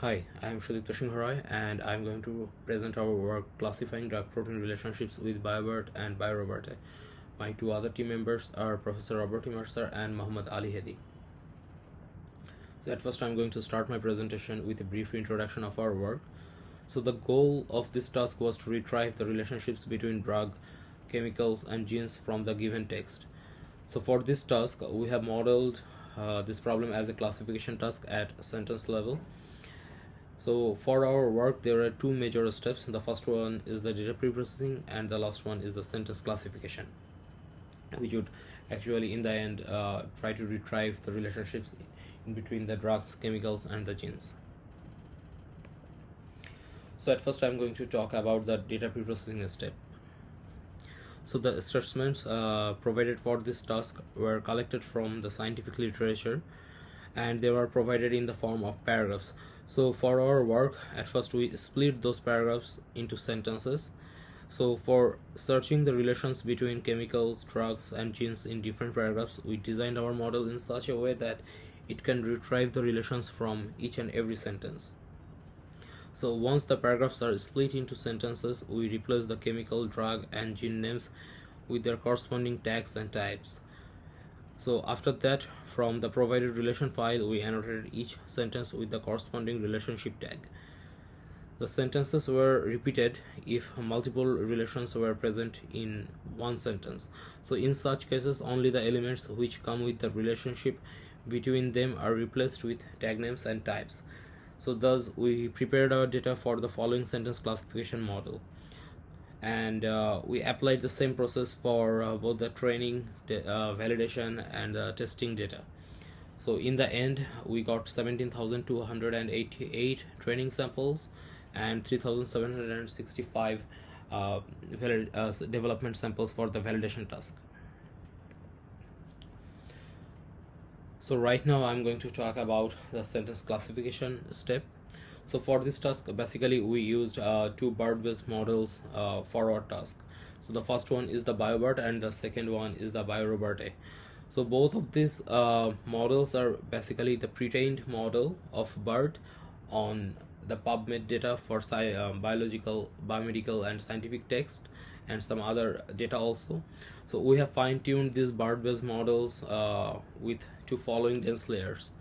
Hi, I am Sudipta and I am going to present our work classifying drug-protein relationships with BioBERT and BioRoBERTa. My two other team members are Professor Robert Mercer and Muhammad Ali Hedi. So at first I am going to start my presentation with a brief introduction of our work. So the goal of this task was to retrieve the relationships between drug, chemicals and genes from the given text. So for this task, we have modeled this problem as a classification task at sentence level. So for our work, there are two major steps. The first one is the data preprocessing and the last one is the sentence classification. We should actually in the end try to retrieve the relationships in between the drugs, chemicals and the genes. So at first I'm going to talk about the data preprocessing step. So the statements provided for this task were collected from the scientific literature and they were provided in the form of paragraphs. So for our work, at first we split those paragraphs into sentences. So for searching the relations between chemicals, drugs and genes in different paragraphs, we designed our model in such a way that it can retrieve the relations from each and every sentence. So once the paragraphs are split into sentences, we replace the chemical, drug and gene names with their corresponding tags and types. So after that, from the provided relation file, we annotated each sentence with the corresponding relationship tag. The sentences were repeated if multiple relations were present in one sentence. So in such cases, only the elements which come with the relationship between them are replaced with tag names and types. So thus we prepared our data for the following sentence classification model, and we applied the same process for both the training, validation and testing data. So in the end, we got 17,288 training samples and 3,765 development samples for the validation task. So right now I'm going to talk about the sentence classification step. So for this task, basically we used two BERT-based models for our task. So the first one is the BioBERT and the second one is the BioRoBERTa. So both of these models are basically the pre-trained model of BERT on the PubMed data for biological, biomedical and scientific text and some other data also. So we have fine-tuned these BERT-based models with two following dense layers,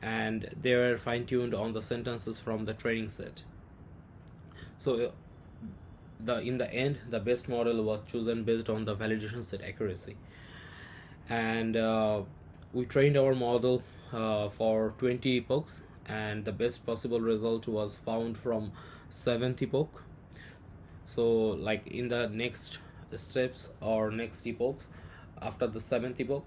and they were fine-tuned on the sentences from the training set. So in the end, the best model was chosen based on the validation set accuracy, and we trained our model for 20 epochs, and the best possible result was found from 7th epoch. So like in the next steps or next epochs, after the 7th epoch,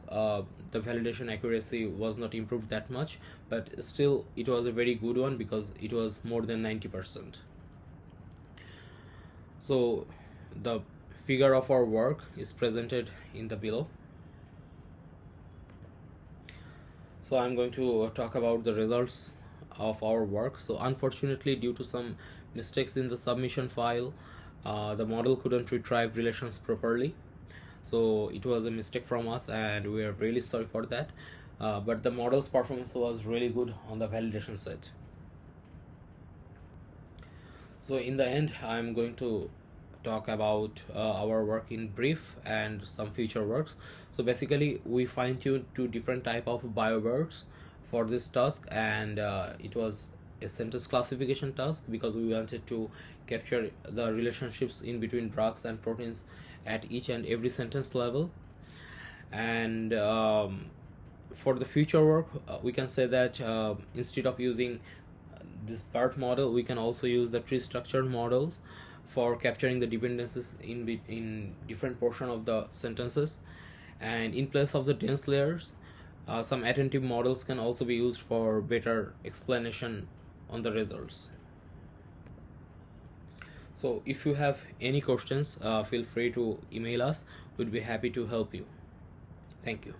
the validation accuracy was not improved that much, but still it was a very good one because it was more than 90%. So the figure of our work is presented in the below. So I'm going to talk about the results of our work. So unfortunately, due to some mistakes in the submission file, the model couldn't retrieve relations properly. So it was a mistake from us and we are really sorry for that, but the model's performance was really good on the validation set. So in the end, I'm going to talk about our work in brief and some future works. So basically we fine-tuned two different type of BioBERTs for this task, and it was a sentence classification task because we wanted to capture the relationships in between drugs and proteins at each and every sentence level. And for the future work, we can say that instead of using this BERT model, we can also use the tree structure models for capturing the dependencies in different portion of the sentences. And in place of the dense layers, some attentive models can also be used for better explanation on the results. So if you have any questions, feel free to email us. We'd be happy to help you. Thank you.